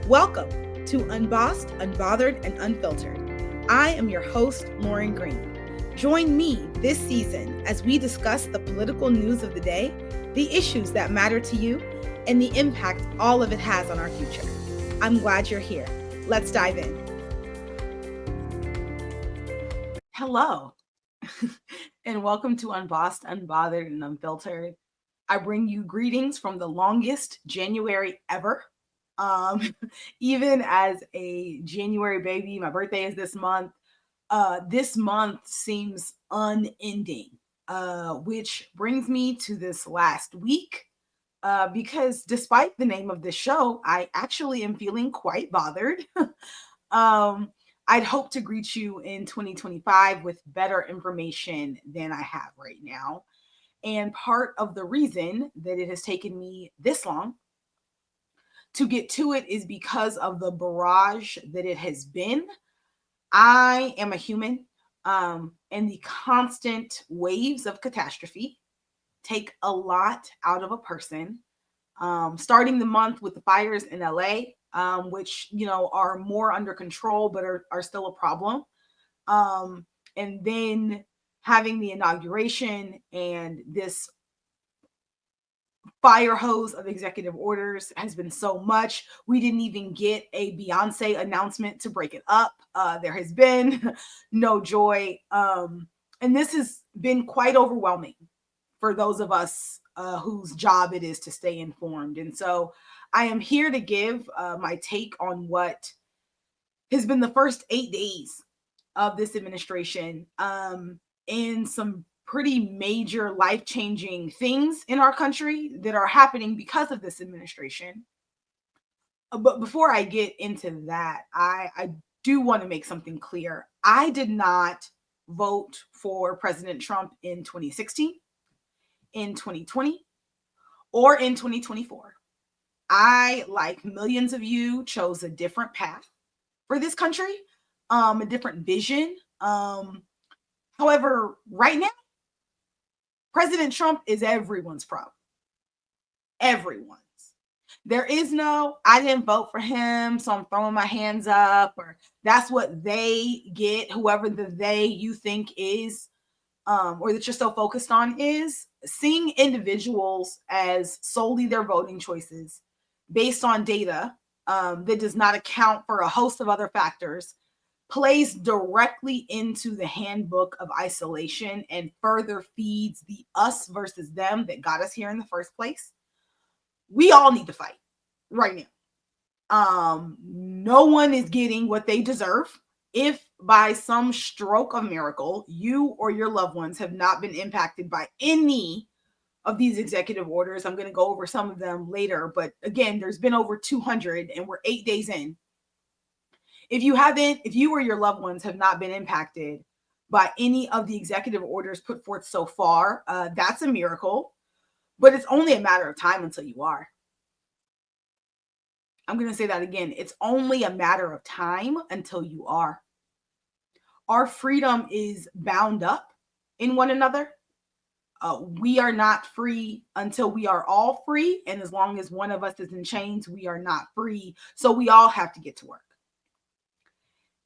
Welcome to Unbossed, Unbothered, and Unfiltered. I am your host, Lauren Green. Join me this season as we discuss the political news of the day, the issues that matter to you, and the impact all of it has on our future. I'm glad you're here. Let's dive in. Hello, and welcome to Unbossed, Unbothered, and Unfiltered. I bring you greetings from the longest January ever. Even as a January baby, my birthday is this month. This month seems unending, which brings me to this last week. Because despite the name of this show, I actually am feeling quite bothered. I'd hope to greet you in 2025 with better information than I have right now. And part of the reason that it has taken me this long to get to it is because of the barrage that it has been. I am a human, and the constant waves of catastrophe take a lot out of a person. Starting the month with the fires in LA, which are more under control but are still a problem. And then having the inauguration and this fire hose of executive orders has been so much. We didn't even get a Beyonce announcement to break it up. There has been no joy. And this has been quite overwhelming for those of us whose job it is to stay informed. And so I am here to give my take on what has been the first 8 days of this administration, and some pretty major life-changing things in our country that are happening because of this administration. But before I get into that, I do want to make something clear. I did not vote for President Trump in 2016, in 2020, or in 2024. I, like millions of you, chose a different path for this country, a different vision. However, right now, President Trump is everyone's problem. Everyone's. There is no, I didn't vote for him, so I'm throwing my hands up, or that's what they get, whoever the they you think is, or that you're so focused on is. Seeing individuals as solely their voting choices based on data that does not account for a host of other factors plays directly into the handbook of isolation and further feeds the us versus them that got us here in the first place. We all need to fight right now. No one is getting what they deserve. If by some stroke of miracle, you or your loved ones have not been impacted by any of these executive orders, I'm going to go over some of them later. But again, there's been over 200 and we're 8 days in. If you or your loved ones have not been impacted by any of the executive orders put forth so far, that's a miracle, but it's only a matter of time until you are. I'm going to say that again. It's only a matter of time until you are. Our freedom is bound up in one another. We are not free until we are all free. And as long as one of us is in chains, we are not free. So we all have to get to work.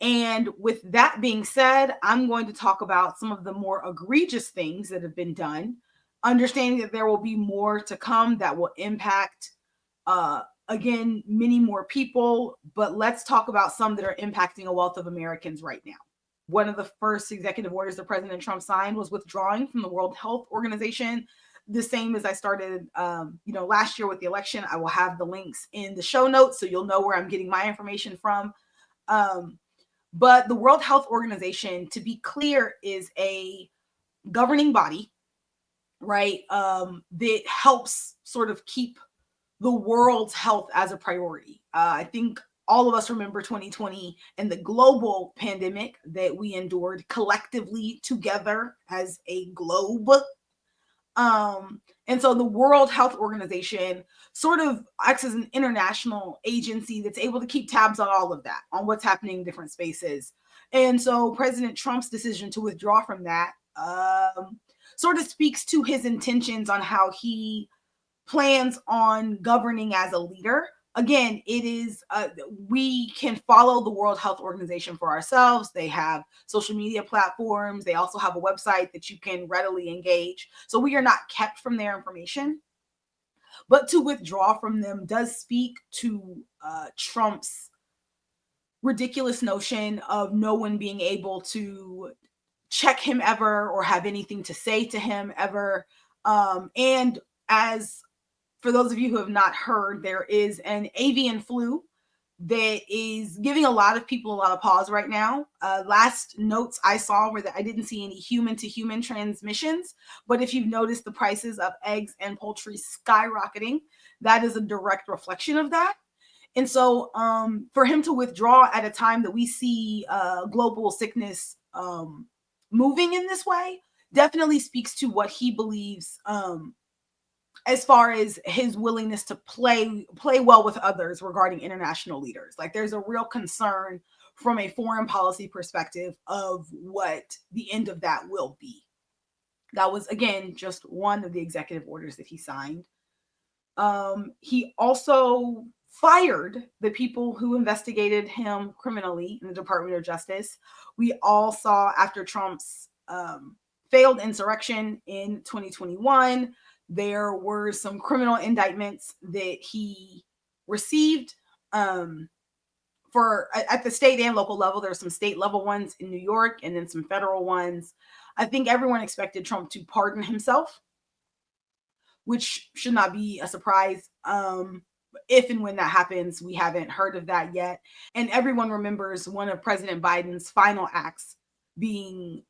And with that being said, I'm going to talk about some of the more egregious things that have been done, understanding that there will be more to come that will impact, again, many more people. But let's talk about some that are impacting a wealth of Americans right now. One of the first executive orders that President Trump signed was withdrawing from the World Health Organization. The same as I started, last year with the election. I will have the links in the show notes so you'll know where I'm getting my information from. But the World Health Organization, to be clear, is a governing body, right, that helps sort of keep the world's health as a priority. I think all of us remember 2020 and the global pandemic that we endured collectively together as a globe. And so the World Health Organization sort of acts as an international agency that's able to keep tabs on all of that, on what's happening in different spaces. And so President Trump's decision to withdraw from that sort of speaks to his intentions on how he plans on governing as a leader, again, it is we can follow the World Health Organization for ourselves. They have social media platforms. They also have a website that you can readily engage. So we are not kept from their information. But to withdraw from them does speak to Trump's ridiculous notion of no one being able to check him ever or have anything to say to him ever. And as for those of you who have not heard, there is an avian flu that is giving a lot of people a lot of pause right now. Last notes I saw were that I didn't see any human to human transmissions. But if you've noticed the prices of eggs and poultry skyrocketing, that is a direct reflection of that. And so for him to withdraw at a time that we see global sickness moving in this way definitely speaks to what he believes as far as his willingness to play well with others regarding international leaders. Like there's a real concern from a foreign policy perspective of what the end of that will be. That was, again, just one of the executive orders that he signed. He also fired the people who investigated him criminally in the Department of Justice. We all saw after Trump's failed insurrection in 2021, there were some criminal indictments that he received for at the state and local level. There's some state level ones in New York and then some federal ones. I think everyone expected Trump to pardon himself, which should not be a surprise. If and when that happens, we haven't heard of that yet. And everyone remembers one of President Biden's final acts being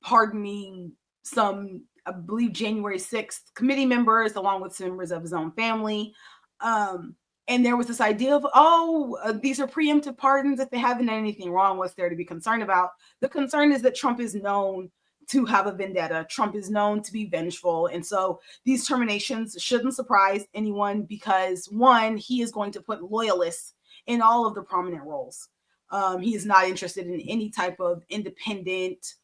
pardoning some, I believe, January 6th committee members, along with some members of his own family. And there was this idea of, these are preemptive pardons. If they haven't done anything wrong, what's there to be concerned about? The concern is that Trump is known to have a vendetta. Trump is known to be vengeful. And so these terminations shouldn't surprise anyone because, one, he is going to put loyalists in all of the prominent roles. He is not interested in any type of independent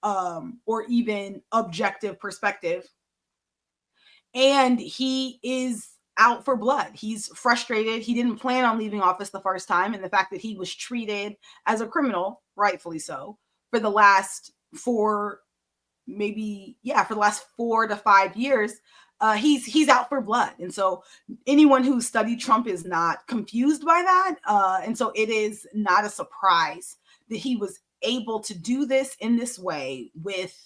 or even objective perspective. And he is out for blood. He's frustrated. He didn't plan on leaving office the first time. And the fact that he was treated as a criminal, rightfully so, for the last 4 to 5 years, he's out for blood. And so anyone who studied Trump is not confused by that. And so it is not a surprise that he was able to do this in this way with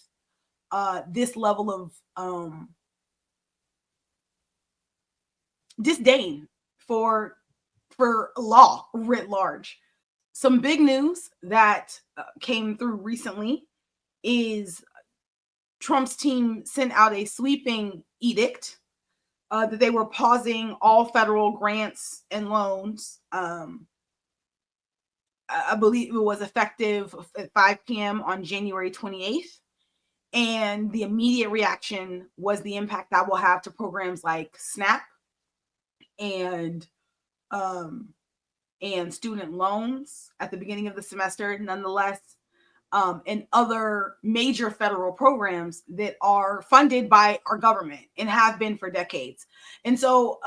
this level of disdain for law writ large. Some big news that came through recently is Trump's team sent out a sweeping edict that they were pausing all federal grants and loans. I believe it was effective at 5 p.m. on January 28th. And the immediate reaction was the impact that will have to programs like SNAP and student loans at the beginning of the semester, nonetheless, and other major federal programs that are funded by our government and have been for decades. And so,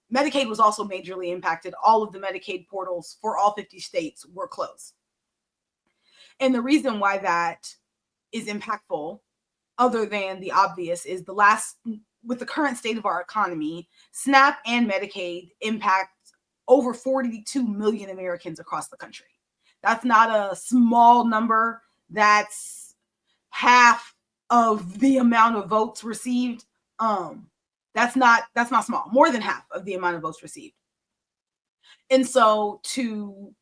Medicaid was also majorly impacted. All of the Medicaid portals for all 50 states were closed. And the reason why that is impactful, other than the obvious, is with the current state of our economy, SNAP and Medicaid impact over 42 million Americans across the country. That's not a small number. That's half of the amount of votes received. That's not small. More than half of the amount of votes received. And so to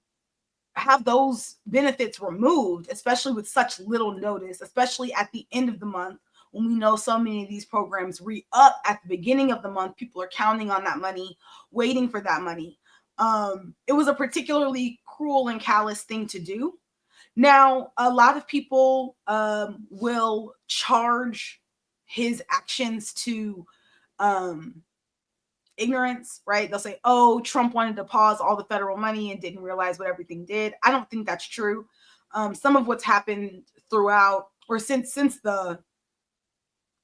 have those benefits removed, especially with such little notice, especially at the end of the month, when we know so many of these programs re-up at the beginning of the month, people are counting on that money, waiting for that money. It was a particularly cruel and callous thing to do. Now, a lot of people will charge his actions to ignorance, right? They'll say, oh, Trump wanted to pause all the federal money and didn't realize what everything did. I don't think that's true. Some of what's happened throughout, or since the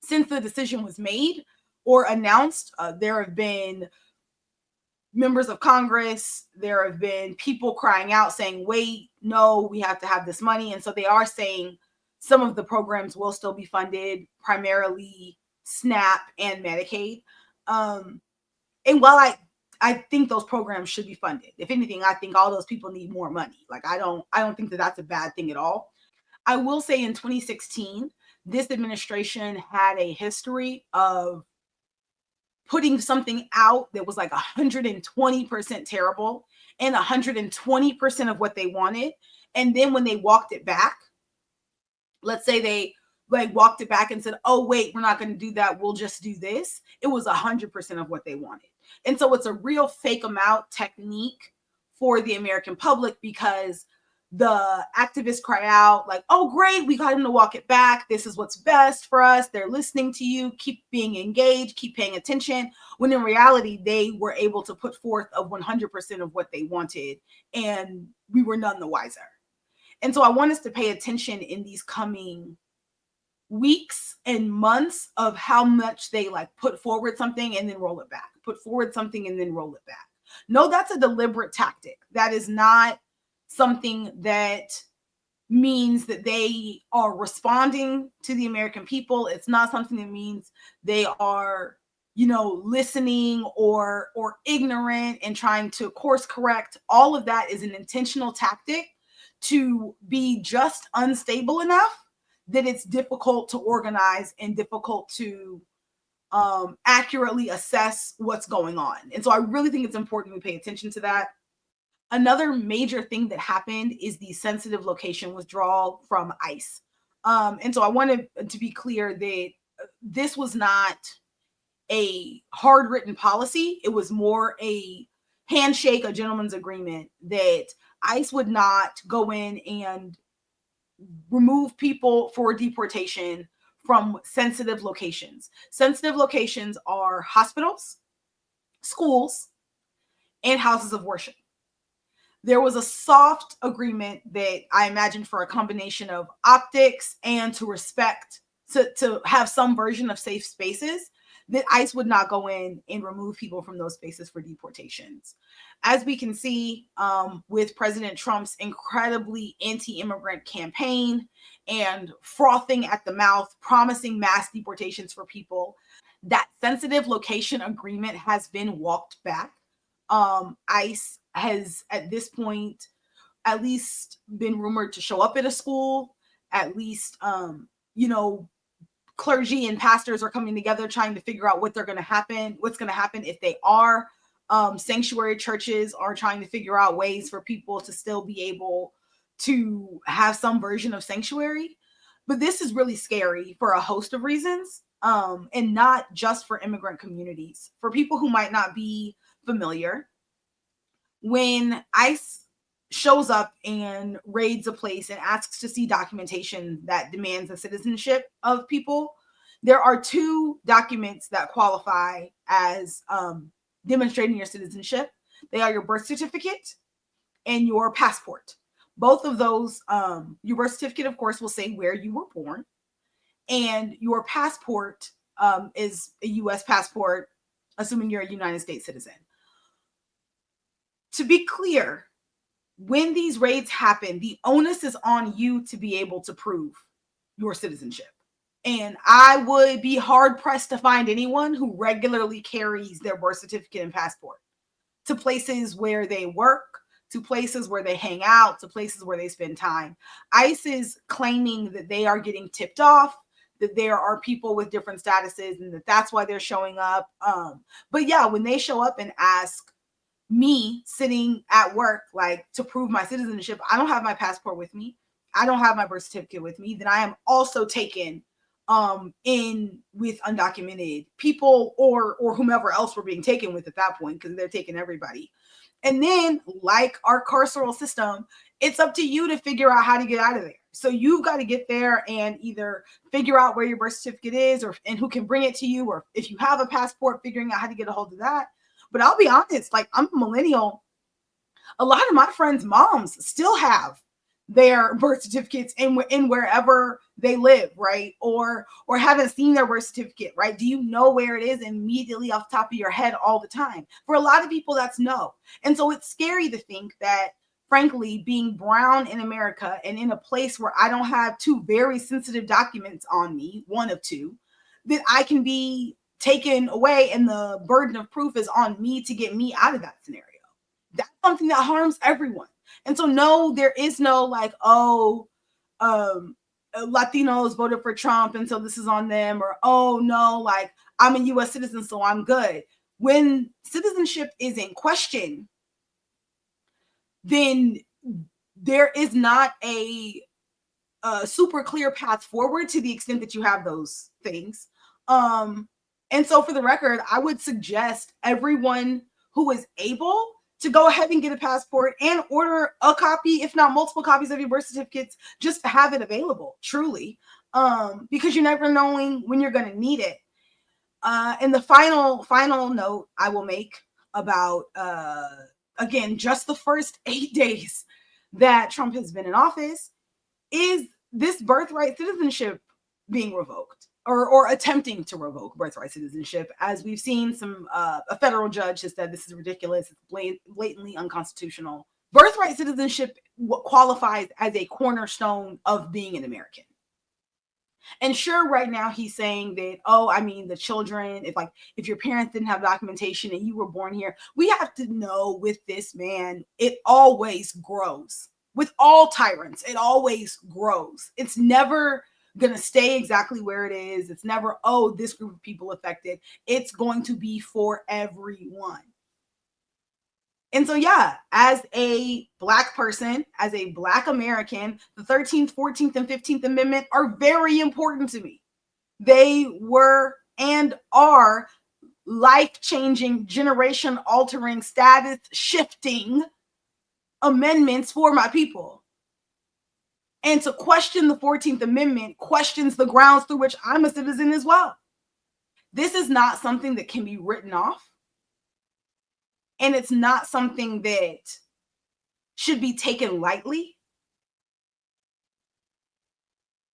decision was made or announced, there have been members of Congress, there have been people crying out saying, wait, no, we have to have this money. And so they are saying some of the programs will still be funded, primarily SNAP and Medicaid. And while I think those programs should be funded, if anything, I think all those people need more money. Like I don't think that that's a bad thing at all. I will say in 2016, this administration had a history of putting something out that was like 120% terrible and 120% of what they wanted. And then when they walked it back, let's say they like walked it back and said, oh, wait, we're not going to do that. We'll just do this. It was 100% of what they wanted. And so it's a real fake them out technique for the American public because the activists cry out like, oh, great, we got him to walk it back. This is what's best for us. They're listening to you. Keep being engaged. Keep paying attention. When in reality, they were able to put forth of 100% of what they wanted, and we were none the wiser. And so I want us to pay attention in these coming weeks and months of how much they like put forward something and then roll it back, put forward something and then roll it back. No, that's a deliberate tactic. That is not something that means that they are responding to the American people. It's not something that means they are, listening or ignorant and trying to course correct. All of that is an intentional tactic to be just unstable enough that it's difficult to organize and difficult to accurately assess what's going on. And so I really think it's important we pay attention to that. Another major thing that happened is the sensitive location withdrawal from ICE. And so I wanted to be clear that this was not a hard written policy. It was more a handshake, a gentleman's agreement that ICE would not go in and remove people for deportation from sensitive locations. Sensitive locations are hospitals, schools, and houses of worship. There was a soft agreement that I imagine for a combination of optics and to respect, to have some version of safe spaces, that ICE would not go in and remove people from those spaces for deportations. As we can see with President Trump's incredibly anti-immigrant campaign and frothing at the mouth, promising mass deportations for people, that sensitive location agreement has been walked back. ICE has at this point at least been rumored to show up at a school. At least, clergy and pastors are coming together trying to figure out what's going to happen if they are. Sanctuary churches are trying to figure out ways for people to still be able to have some version of sanctuary. But this is really scary for a host of reasons, and not just for immigrant communities. For people who might not be familiar, when ICE shows up and raids a place and asks to see documentation that demands the citizenship of people, there are two documents that qualify as demonstrating your citizenship. They are your birth certificate and your passport. Both of those, your birth certificate, of course, will say where you were born, and your passport is a U.S. passport, assuming you're a United States citizen. To be clear, when these raids happen, the onus is on you to be able to prove your citizenship. And I would be hard pressed to find anyone who regularly carries their birth certificate and passport to places where they work, to places where they hang out, to places where they spend time. ICE is claiming that they are getting tipped off, that there are people with different statuses, and that's why they're showing up. But yeah, when they show up and ask me sitting at work, like to prove my citizenship, I don't have my passport with me, I don't have my birth certificate with me, then I am also taken in with undocumented people or whomever else we're being taken with at that point, because they're taking everybody. And then, like our carceral system, it's up to you to figure out how to get out of there. So you've got to get there and either figure out where your birth certificate is, and who can bring it to you, or if you have a passport, figuring out how to get a hold of that. But I'll be honest, like, I'm a millennial. A lot of my friends' moms still have their birth certificates in wherever they live, right? Or haven't seen their birth certificate, right? Do you know where it is immediately off the top of your head all the time? For a lot of people, that's no. And so it's scary to think that, frankly, being brown in America and in a place where I don't have two very sensitive documents on me, one of two, that I can be taken away and the burden of proof is on me to get me out of that scenario. That's something that harms everyone. And so, no, there is no like, oh, Latinos voted for Trump, and so this is on them, or oh, no, like I'm a US citizen, so I'm good. When citizenship is in question, then there is not a super clear path forward to the extent that you have those things. And so, for the record, I would suggest everyone who is able to go ahead and get a passport and order a copy, if not multiple copies of your birth certificates, just to have it available, truly, because you're never knowing when you're going to need it. And the final note I will make about, again, just the first 8 days that Trump has been in office is this birthright citizenship being revoked, or attempting to revoke birthright citizenship. As we've seen, a federal judge has said this is ridiculous, it's blatantly unconstitutional. Birthright citizenship qualifies as a cornerstone of being an American. And sure, right now he's saying that, oh, I mean, the children, if your parents didn't have documentation and you were born here, we have to know with this man, it always grows. With all tyrants, it always grows. It's never going to stay exactly where it is. It's never, oh, this group of people affected. It's going to be for everyone. And so, yeah, as a Black person, as a Black American, the 13th, 14th, and 15th Amendment are very important to me. They were and are life-changing, generation-altering, status-shifting amendments for my people. And to question the 14th Amendment questions the grounds through which I'm a citizen as well. This is not something that can be written off. And it's not something that should be taken lightly.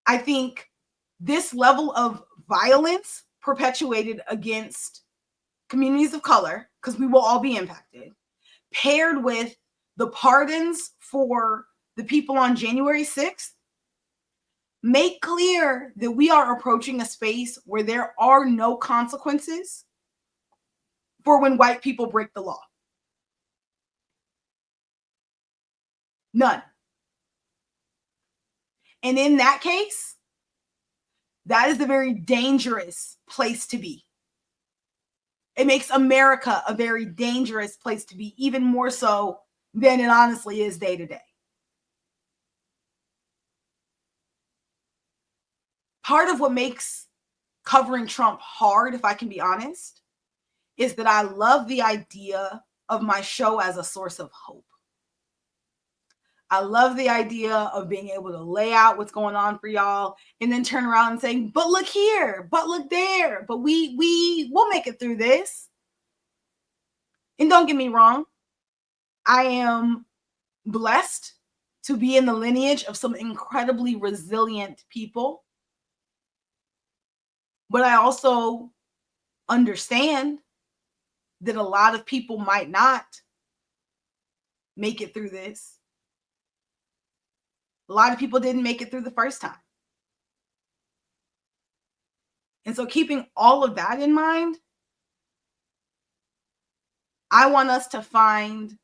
I think this level of violence perpetuated against communities of color, because we will all be impacted, paired with the pardons for the people on January 6th, make clear that we are approaching a space where there are no consequences for when white people break the law. None. And in that case, that is a very dangerous place to be. It makes America a very dangerous place to be, even more so than it honestly is day to day. Part of what makes covering Trump hard, if I can be honest, is that I love the idea of my show as a source of hope. I love the idea of being able to lay out what's going on for y'all and then turn around and saying, but look here, but look there, but we'll make it through this. And don't get me wrong, I am blessed to be in the lineage of some incredibly resilient people. But I also understand that a lot of people might not make it through this. A lot of people didn't make it through the first time. And so, keeping all of that in mind, I want us to find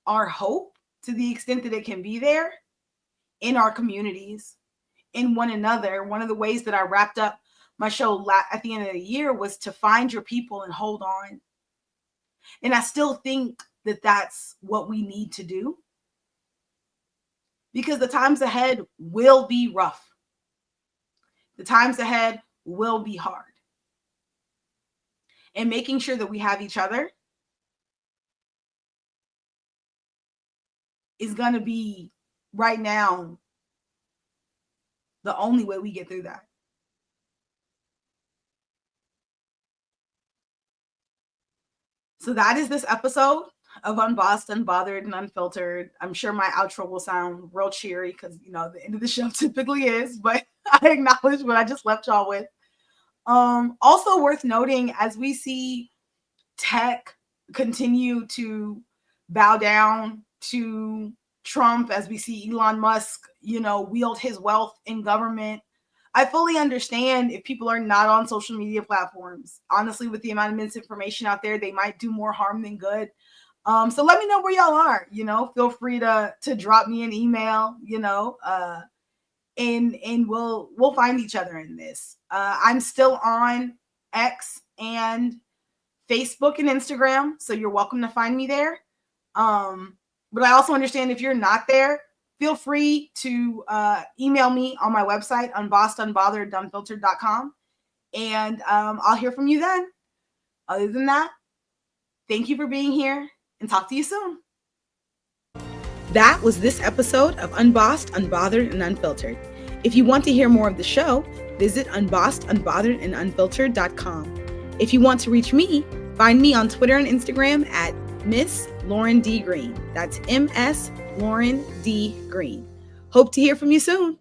our hope, to the extent that it can be there, in our communities, in one another. One of the ways that I wrapped up my show at the end of the year was to find your people and hold on. And I still think that that's what we need to do, because the times ahead will be rough. The times ahead will be hard. And making sure that we have each other is going to be, right now, the only way we get through that. So that is this episode. of Unbossed, Unbothered, and Unfiltered. I'm sure my outro will sound real cheery because, the end of the show typically is, but I acknowledge what I just left y'all with. Also worth noting, as we see tech continue to bow down to Trump, as we see Elon Musk, wield his wealth in government, I fully understand if people are not on social media platforms. Honestly, with the amount of misinformation out there, they might do more harm than good. So let me know where y'all are. Feel free to drop me an email. And we'll find each other in this. I'm still on X and Facebook and Instagram, so you're welcome to find me there. But I also understand if you're not there, feel free to email me on my website, unbossedunbotheredunfiltered.com, and I'll hear from you then. Other than that, thank you for being here, and talk to you soon. That was this episode of Unbossed, Unbothered, and Unfiltered. If you want to hear more of the show, visit unbossedunbotheredandunfiltered.com. If you want to reach me, find me on Twitter and Instagram at Miss Lauren D. Green. That's MS Lauren D. Green. Hope to hear from you soon.